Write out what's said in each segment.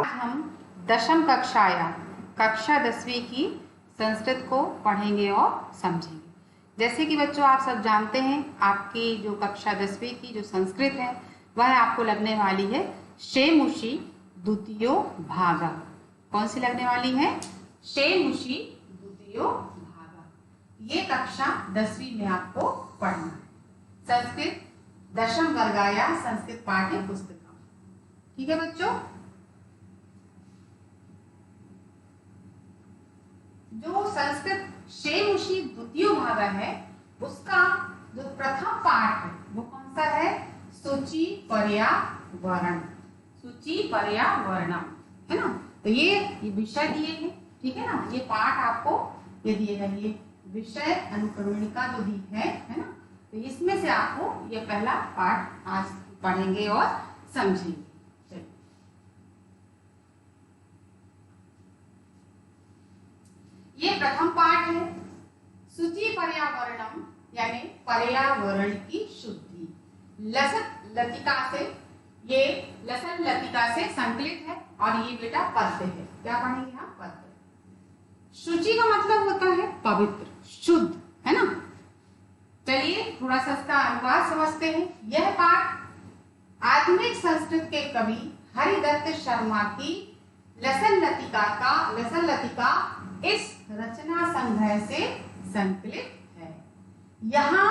हम दशम कक्षा 10वीं की संस्कृत को पढ़ेंगे और समझेंगे। जैसे कि बच्चों आप सब जानते हैं, आपकी जो कक्षा 10वीं की जो संस्कृत है वह आपको लगने वाली है शेमुषी द्वितीयो भागा। कौन सी लगने वाली है? शेमुषी द्वितीयो भागा। ये कक्षा 10वीं में आपको पढ़ना है। संस्कृत दशम वर्गाया संस्कृत पाठ्य पुस्तक। ठीक है बच्चों, जो संस्कृत शेमुषी द्वितीय भाग है उसका जो प्रथम पाठ है वो कौन सा है? सूची पर्यावरण। सूची पर्यावरणम है ना। तो ये विषय दिए हैं, ठीक है ना। ये पाठ आपको ये दिए गए, ये विषय अनुक्रमणिका जो दी है ना। तो इसमें से आपको ये पहला पाठ आज पढ़ेंगे और समझेंगे। ये प्रथम पाठ है, सूची पर्यावरणम यानी पर्यावरण की शुद्धि। लसत लतिका से, ये लसन लतिका से संकलित है और ये बेटा पद्य है। क्या पढ़ेंगे हम? पद्य। शुचि का मतलब होता है पवित्र, शुद्ध, है ना। चलिए थोड़ा सा इसका अनुवाद समझते हैं। यह पाठ आधुनिक संस्कृत के कवि हरिदत्त शर्मा की लसन लतिका इस रचना संग्रह से संकलित है। यहाँ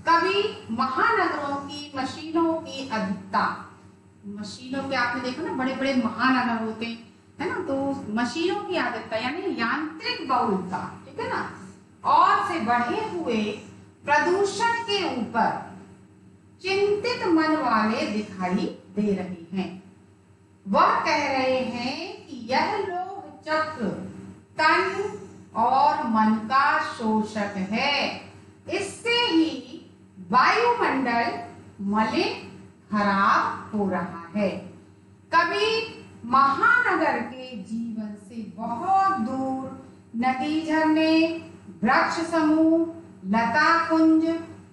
कवि महानगरों की मशीनों की अधिकता, मशीनों के आपने देखा ना, बड़े बड़े महानगर होते हैं, है ना। तो मशीनों की अधिकता यानी यांत्रिक बहुलता, ठीक है ना, और से बढ़े हुए प्रदूषण के ऊपर चिंतित मन वाले दिखाई दे रहे हैं। वह कह रहे हैं कि यह लोग चक्र तन और मन का शोषक है। इससे ही वायुमंडल मलिन खराब हो रहा है। कभी महानगर के जीवन से बहुत दूर नदी, झरने, वृक्ष समूह, लता कुंज,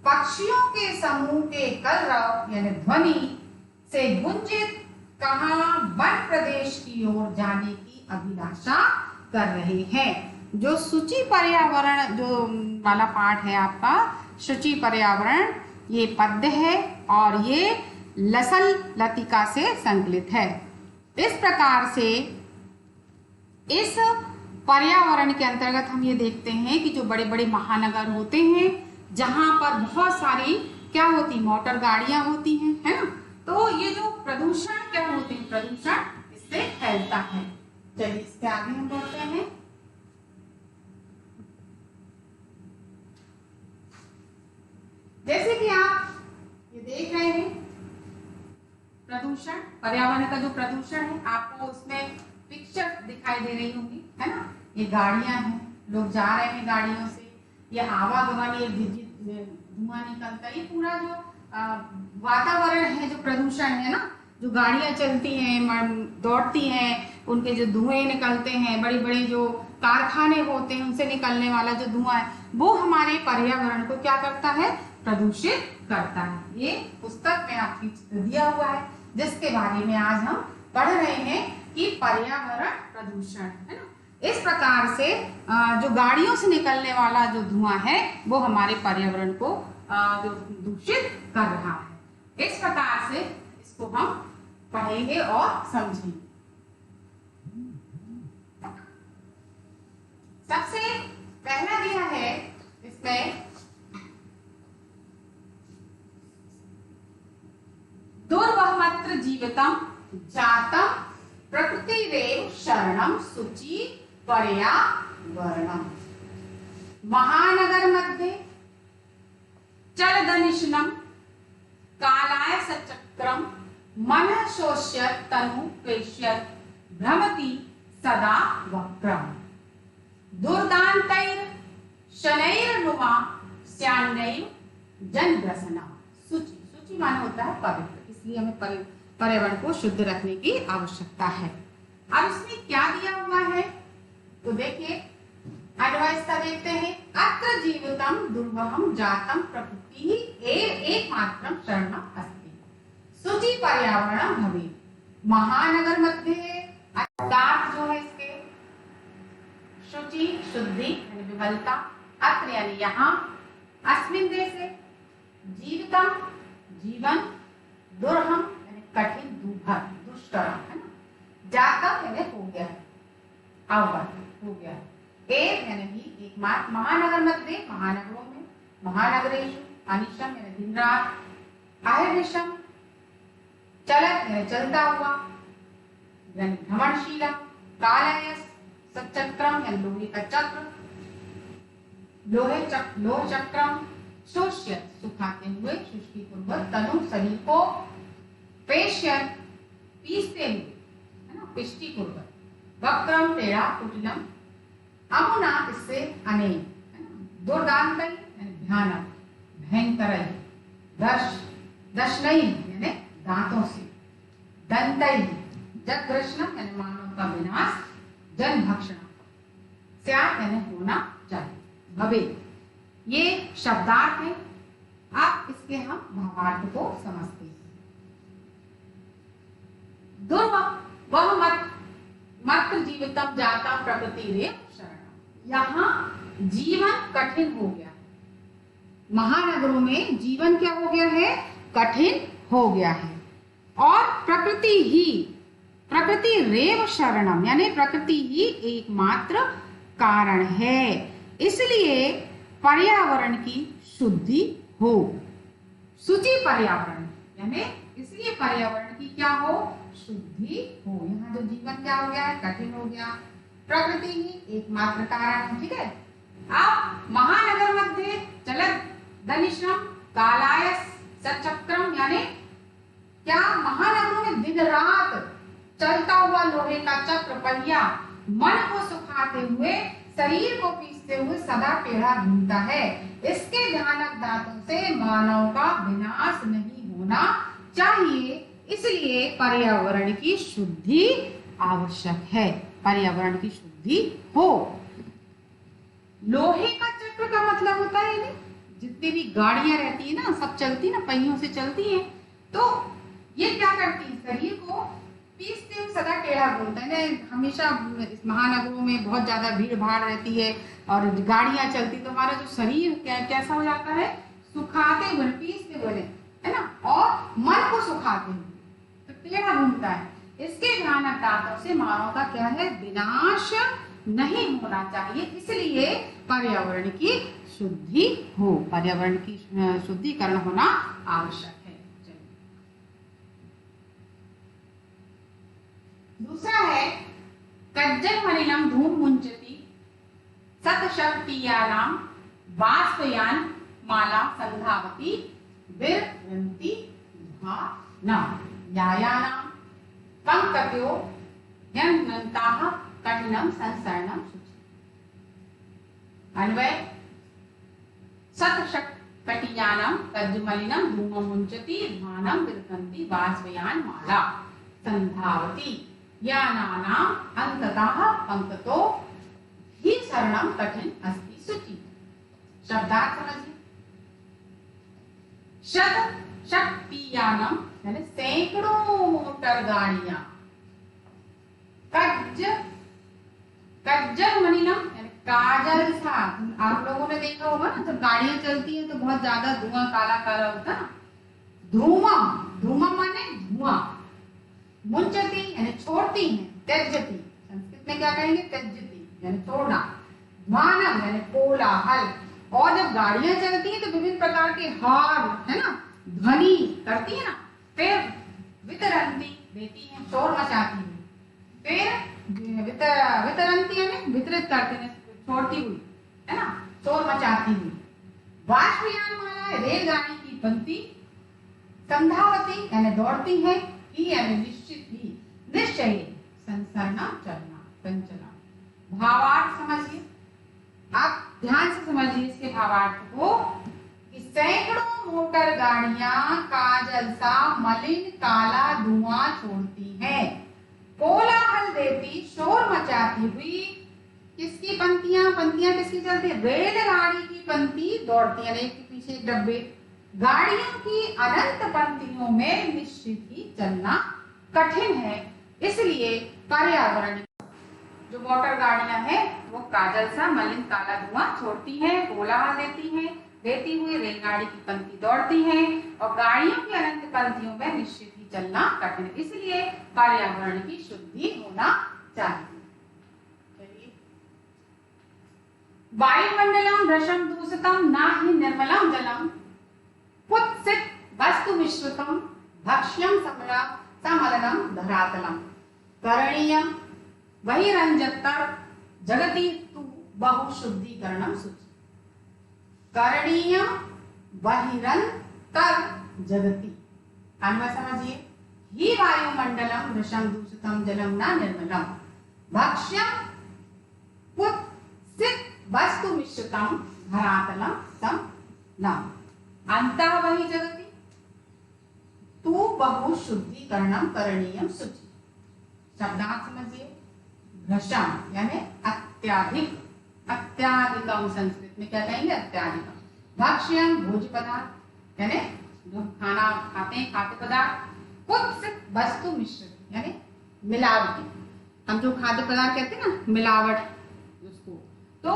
पक्षियों के समूह के कलरव यानी ध्वनि से गुंजित कहां वन प्रदेश की ओर जाने की अभिलाषा कर रहे हैं। जो सूची पर्यावरण जो वाला पाठ है आपका, सूची पर्यावरण, ये पद्य है और ये लसल लतिका से संकलित है। इस प्रकार से इस पर्यावरण के अंतर्गत हम ये देखते हैं कि जो बड़े बड़े महानगर होते हैं जहां पर बहुत सारी क्या होती, मोटर गाड़ियां होती हैं, है ना। तो ये जो प्रदूषण क्या होते हैं, प्रदूषण इससे फैलता है। चलिए इसके आगे हम बढ़ते हैं। जैसे कि आप ये देख रहे हैं प्रदूषण, पर्यावरण का जो प्रदूषण है, आपको उसमें पिक्चर दिखाई दे रही होंगी, है ना। ये गाड़ियां हैं, लोग जा रहे हैं गाड़ियों से, ये आवागमन, ये धुआं निकलता है, ये पूरा जो वातावरण है, जो प्रदूषण है ना, जो गाड़ियां चलती हैं, दौड़ती हैं, उनके जो धुएं निकलते हैं, बड़े बड़े जो कारखाने होते हैं उनसे निकलने वाला जो धुआं है, वो हमारे पर्यावरण को क्या करता है? प्रदूषित करता है। ये पुस्तक में आपकी चित्र दिया हुआ है जिसके बारे में आज हम पढ़ रहे हैं कि पर्यावरण प्रदूषण, है ना। इस प्रकार से जो गाड़ियों से निकलने वाला जो धुआं है वो हमारे पर्यावरण को जो दूषित कर रहा है। इस प्रकार से इसको हम पढ़ेंगे और समझेंगे। सबसे पहला दिया है इसमें दुर्वहमत्र जीवितम जातम प्रकृतिरेव शरणम सूची पर्यावरणम। महानगर मध्ये चलदनिशनम कालाय सचक्रम मन शोष्यत तनु प्रेष्यत भ्रमति सदा वक्रम। दुर्दान्तैर शनैर्नुमा स्यान्नैव जनग्रसना। सूची, सूची माने होता है पवित्र, इसलिए हमें पर्यावरण को शुद्ध रखने की आवश्यकता है। अब इसमें क्या दिया हुआ है तो देखिए, अन्वयस्था देखते हैं। अत्र जीवितम दुर्वहम जातम प्रकृति एकमात्रम शरणम अस्ति। सूची पर्यावरणम भवेत्। महानगर मध्ये धातु है इसके शुचि शुद्धि यानी विमलता, अत्र यानी यहाँ, अस्मिन देशे जीवितम जीवन, दुर्हम यानी कठिन दुर्भर दुष्कर्म है ना, जातम यानी हो गया है, अवगत हो गया है, एक यानी भी एकमात्र, महानगर मध्य महानगरों में, महानगरेषु, अनिशम यानी दिन रात, अहर्निशम चलत यानी चलता हुआ यानी भ्रमणशीला, कालयस सचक्रम यानी लोहे का चक्र, लोह चक्रम, शोष्य सुखाते हुए, शुष्की पूर्वक, तनु शरीर को, पेश्यन पीसते हुए है ना, पिष्टि पूर्वक, वक्रम टेढ़ा कुटिलम, अमुना इससे अनेक, दुर्दांत यानी भयानक, भयंकर, दशनई यानी दांतों से, दंतई जगृष्णम यानी मानव का विनाश, जन भक्षण, स्यात् यानी होना चाहिए, भवे। ये शब्दार्थ है। अब इसके हम भावार्थ को समझते हैं। वह मत जीवितम जाता प्रकृति रे शरण, यहाँ जीवन कठिन हो गया, महानगरों में जीवन क्या हो गया है, कठिन हो गया है, और प्रकृति रेव शरणम यानी प्रकृति ही एकमात्र कारण है, इसलिए पर्यावरण की शुद्धि हो, शुचि पर्यावरण यानी इसलिए पर्यावरण की क्या हो, शुद्धि हो। यहाँ जो जीवन क्या हो गया है, कठिन हो गया, प्रकृति ही एकमात्र कारण है, ठीक है। अब महानगर मध्य चलत दनिश्रम कालायस सचक्रम यानी क्या, महानगरों में दिन रात चलता हुआ लोहे का चक्र पहिया मन को सुखाते हुए, शरीर को पीसते हुए सदा टेढ़ा घूमता है, इसके भयानक दांतों से मानव का विनाश नहीं होना चाहिए, इसलिए पर्यावरण की शुद्धि आवश्यक है, पर्यावरण की शुद्धि हो। लोहे का चक्र का मतलब होता है जितनी भी गाड़ियां रहती है ना, सब चलती है ना, पहियों से चलती है, तो ये क्या करती है, शरीर को पीसते हुए सदा टेढ़ा घूमता है। हमेशा इस महानगरों में बहुत ज्यादा भीड़ भाड़ रहती है और गाड़ियां चलती, तो हमारा जो शरीर कैसा हो जाता है, सुखाते हुए, पीसते हुए है ना, और मन को सुखाते हुए तो टेढ़ा घूमता है, इसके भयानक दांतों से मानव का क्या है, विनाश नहीं होना चाहिए, इसलिए पर्यावरण की शुद्धि हो, पर्यावरण की शुद्धिकरण होना आवश्यक है। दूसरा है कज्जल मलिनम धूम मुंचति सतशक्तियानाम बाष्पयान माला संधावती विरंति भानाम यायानाम पंकत्यो यन्नन्ताः कठिनम संसरणम शुचि। अन्वय सतशक्तियानाम कज्जमलिनम धूमं मुंचति ध्वानं विरंति बाष्पयान माला संधावती यानानाम अंततः पंकतो ही शरणम कठिन अस्ति शुचि। शब्दार्थ समझिए। शक्तियानम यानी सैकड़ों मोटर गाड़ियां, कज्जल मलिनम यानी काजल सा, आप लोगों ने देखा होगा ना, जब गाड़ियां चलती हैं तो बहुत ज्यादा धुआं काला काला होता है ना, धूमम माने धुआं, मुंचती यानी छोड़ती है, त्यजती संस्कृत में क्या कहेंगे, त्यजती यानी छोड़ना, ध्वानम यानी कोलाहल, और जब गाड़ियां चलती हैं तो विभिन्न प्रकार के हॉर्न है ना, ध्वनि करती है ना, फिर वितरंती देती है, शोर मचाती है, फिर वितरंती यानी वितरित करती है, छोड़ती हुई है ना, शोर मचाती हुई, बाष्पयान माला रेलगाड़ी की पंक्ति, संधावती यानी दौड़ती है, ही यानी निश्चित ही, निश्चय संसरना चलना संचना। भावार्थ समझिए, आप ध्यान से समझिए इसके भावार्थ को, कि सैकड़ों मोटर गाड़ियां काजल सा मलिन काला धुआं छोड़ती हैं, कोलाहल देती, शोर मचाती हुई, किसकी पंक्तियां किसकी चलती है, रेलगाड़ी की पंक्ति दौड़ती है, एक के पीछे एक डब्बे, गाड़ियों की अनंत पंक्तियों में निश्चित ही चलना कठिन है, इसलिए पर्यावरण जो मोटर गाड़ियां हैं वो काजल सा मलिन काला धुआं छोड़ती है, कोलाहल देती हुई रेलगाड़ी की पंक्ति दौड़ती है और गाड़ियों की अनंत पंक्तियों में निश्चित ही चलना कठिन, इसलिए पर्यावरण की शुद्धि होना चाहिए। वायुमंडलम भ्रशम दूषितम न हि निर्मलम जलम कुत्सित वस्तु मिश्रितम भक्ष्यम समलनम धरातलम करणीयम बहिरंजत्तर जगति तु बहुशुद्धीकरणम शुचि। करणीयम बहिरंतर जगति, अन्वय समझिए। ही वायुमंडलम भ्रशम दूषितम जलम न निर्मलम भक्ष्यम कुत्सित वस्तु मिश्रितम धरातलम समलनम अंतः वही जगति तु बहुशुद्धीकरणम करणीयम शुचि। शब्दार्थ समझिए। भ्रशम यानी अत्याधिक, अत्याधिकम संस्कृत में क्या कहेंगे? अत्याधिकम। भक्ष्यम भोज्य पदार्थ यानी जो खाना खाते हैं, खाद्य पदार्थ। कुत्सित वस्तु मिश्रित यानी मिलावटी, हम जो खाद्य पदार्थ कहते हैं ना मिलावट उसको, तो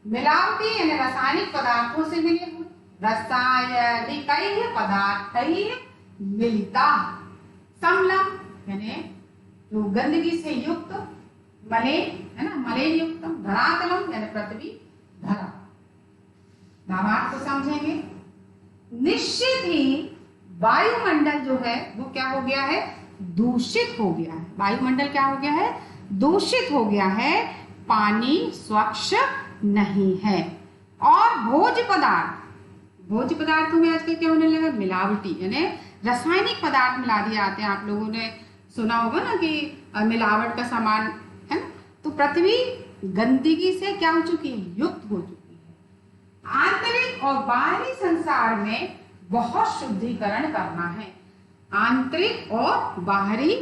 मिलावटी यानी रासायनिक पदार्थों से मिले हुए, रासायनिक पदार्थ मिलिता। समलम यानी जो गंदगी से युक्त, मलिन है ना, मलिन युक्त। धरातलम यानी पृथ्वी, धरा। भावार्थ को समझेंगे। निश्चित ही वायुमंडल जो है वो क्या हो गया है? दूषित हो गया है। वायुमंडल क्या हो गया है? दूषित हो गया है, पानी स्वच्छ नहीं है। और भोज्य पदार्थों में आजकल क्या होने लगा? मिलावटी यानी रासायनिक पदार्थ मिला दिए जाते हैं। आप लोगों ने सुना होगा ना कि मिलावट का सामान है ना, तो पृथ्वी गंदगी से क्या हो चुकी है? युक्त हो चुकी है। आंतरिक और बाहरी संसार में बहुत शुद्धिकरण करना है। आंतरिक और बाहरी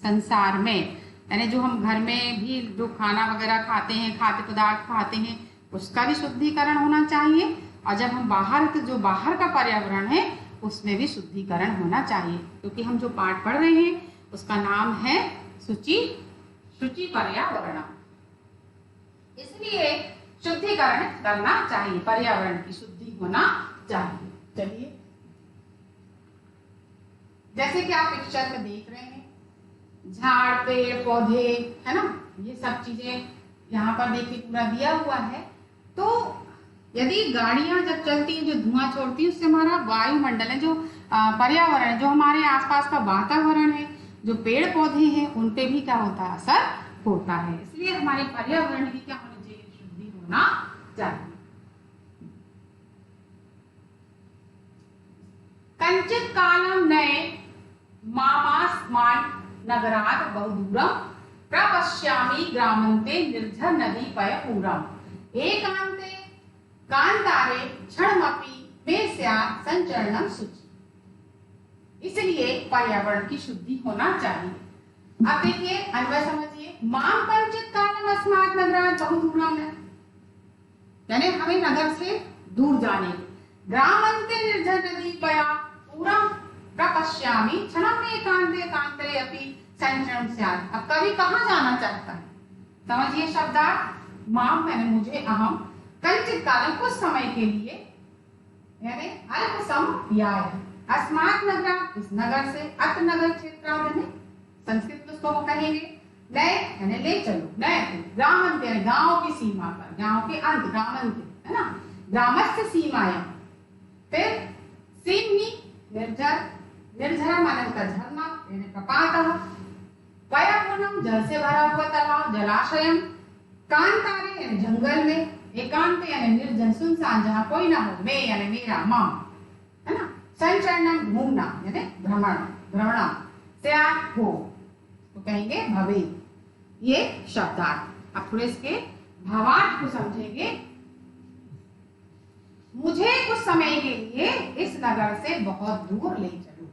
संसार में यानी जो हम घर में भी जो खाना वगैरह खाते हैं, खाद्य पदार्थ खाते हैं, उसका भी शुद्धिकरण होना चाहिए। और जब हम बाहर, तो जो बाहर का पर्यावरण है उसमें भी शुद्धिकरण होना चाहिए। क्योंकि हम जो पाठ पढ़ रहे हैं उसका नाम है शुचि पर्यावरण, इसलिए शुद्धिकरण करना चाहिए, पर्यावरण की शुद्धि होना चाहिए। चलिए, जैसे कि आप पिक्चर में देख रहे हैं, झाड़, पेड़, पौधे है ना, ये सब चीजें यहाँ पर देखिए पूरा दिया हुआ है। तो यदि गाड़ियां जब चलती हैं, जो धुआं छोड़ती है, उससे हमारा वायुमंडल है, जो पर्यावरण, जो हमारे आसपास का वातावरण है, जो पेड़ पौधे हैं, उन पे भी क्या होता है? असर होता है। इसलिए हमारे पर्यावरण की क्या होनी चाहिए? शुद्धि होना चाहिए। कंचित कालम नए मामास्मान नगरात बहुदूरम प्रपश्यामि ग्रामन्ते निर्झर नदी पयपूरम एकांते कांतारे क्षणमपि मे स्यात् संचरणम शुचि। इसलिए पर्यावरण की शुद्धि होना चाहिए। अब देखिए, अन्वय समझिए। माम कंचित कालम अस्मात् नगरात् बहुदूरम यानी हमें नगर से दूर जाने, ग्रामन्ते निर्झर नदी पयपूरम प्रपश्यामि क्षणम एकांते कांतरे अपि संचरणम स्यात्। अब कभी कहाँ जाना चाहता है? समझिए शब्दार्थ। माम मैंने मुझे, अहम, कंचित कालम कुछ समय के लिए यानी अल्प समय, अस्मात् नगरात् इस नगर से, अत नगर क्षेत्रात् यानी संस्कृत में उसको कहेंगे नए यानी ले चलो, नए ग्रामन्ते यानी गांव की सीमा पर, गांव के अंत, ग्रामन्ते है ना, ग्रामस्य सीमायां। फिर सीमनी निर्झर, निर्झर माने का झरना यानी प्रपातः, पयपूर्णम जल से भरा हुआ तालाब, जलाशयम, कांतारे यानी जंगल में, एकांत यानी निर्जन सुनसान जहां कोई ना हो, मैं यानी मेरा, मम है ना, संचरणम घूमना यानी भ्रमण, भ्रमणा, स्यात् हो तो कहेंगे भवे। ये शब्दार्थ। अब थोड़े इसके भावार्थ को समझेंगे। मुझे कुछ समय के लिए इस नगर से बहुत दूर ले चलो।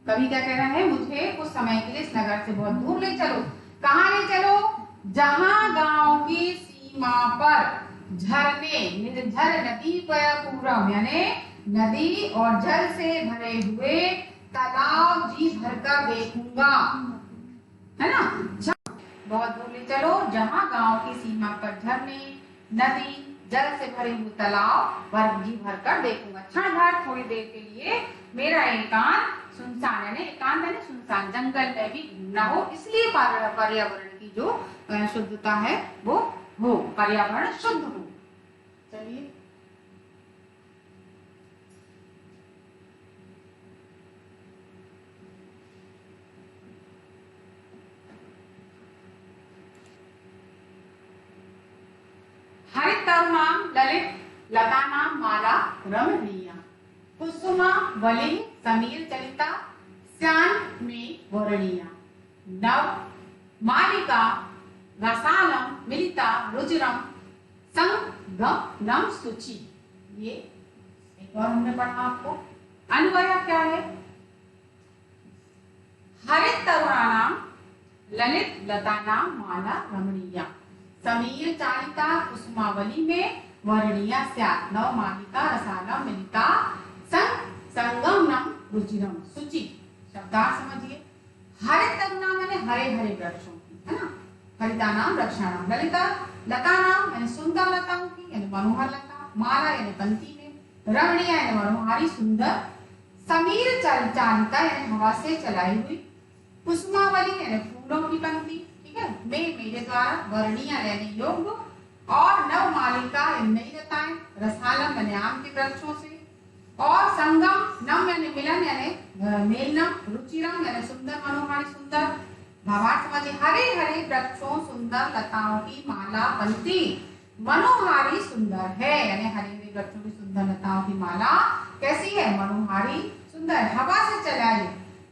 कवि क्या कह रहा है? मुझे कुछ समय के लिए इस नगर से बहुत दूर ले चलो। कहाँ ले चलो? जहां गांव की सीमा पर झरने, निर्झर नदी पयपूरम यानी नदी और जल से भरे हुए तालाब जी भर कर देखूंगा, है ना। बहुत दूर ले चलो जहाँ गांव की सीमा पर झरने, नदी, जल से भरे हुए तालाब भर जी भर कर देखूंगा। क्षण भर थोड़ी देर के लिए मेरा एकांत सुनसान यानी सुनसान जंगल में भी घूमना हो, इसलिए पर्यावरण की जो शुद्धता है वो हो, पर्यावरण शुद्ध हो। चलिए हरित तरुणाम ललित लतानाम माला रमणीया कुसुमा वलि समीर चलिता श्याम में वर्णीया नव मालिका रसालम मिलिता रुचिरम संगम सुचि। ये एक और हमने पढ़ा आपको। अन्वय क्या है? हरित तरुणानाम ललित लतानाम माला रमणीया समीर चालिता कुसुमावली में वर्णीया स्यात् नव मालिका रसालम मिलिता संगमनम रुचिरम सुचि। शब्दार्थ समझिए। हरित तरुणा मैंने हरे हरे वृक्षों की, है ना। हरितानाम वृक्षाणाम, ललिता लतानाम यानी सुंदर लताओं की यानी मनोहर लता, माला यानी पंक्ति में, रमणीया यानी मनोहारी सुंदर, समीर चालिता यानी हवा से चलाई हुई, कुसुमावली यानी फूलों की पंक्ति, ठीक है, मेरे द्वारा, वर्णीया यानी योग्य, और नव मालिका यानी नई लताएं, रसालम यानी आम के वृक्षों से, और संगम नम यानी मिलन यानी मेलनम, रुचिरम यानी सुंदर मनोहारी सुंदर। भावार्थ समझिए। हरे हरे वृक्षों सुंदर लताओं की माला पंक्ति मनोहारी सुंदर है, यानी हरे हरे वृक्षों की सुंदर लताओं की माला कैसी है? मनोहारी सुंदर, हवा से चलाई।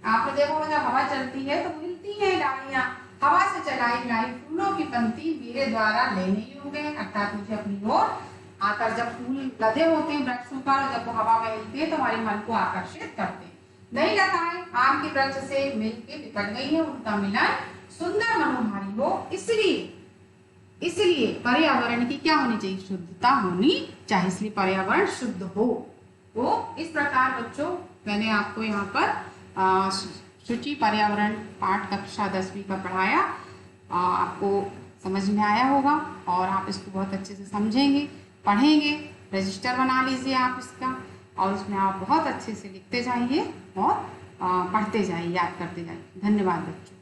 आपने देखो जब हवा चलती है तो हिलती है डालियां, हवा से चलाई लाई फूलों की पंक्ति मेरे द्वारा लेने योग्य है, अर्थात मुझे अपनी ओर आकर जब फूल लदे होते हैं वृक्षों पर, जब वो हवा में हिलते हैं तो हमारे मन को आकर्षित करते हैं। नई लताएं आम के वृक्ष से मिलकर बिपट गई है, उनका मिलन सुंदर मनोहारी हो, इसलिए पर्यावरण की क्या होनी चाहिए? शुद्धता होनी चाहिए, इसलिए पर्यावरण शुद्ध हो। तो इस प्रकार बच्चों मैंने आपको यहाँ पर शुचि पर्यावरण पाठ कक्षा 10वीं का पढ़ाया। आपको समझ में आया होगा और आप इसको बहुत अच्छे से समझेंगे, पढ़ेंगे। रजिस्टर बना लीजिए आप इसका, और उसमें आप बहुत अच्छे से लिखते जाइए और पढ़ते जाइए, याद करते जाइए। धन्यवाद बच्चों।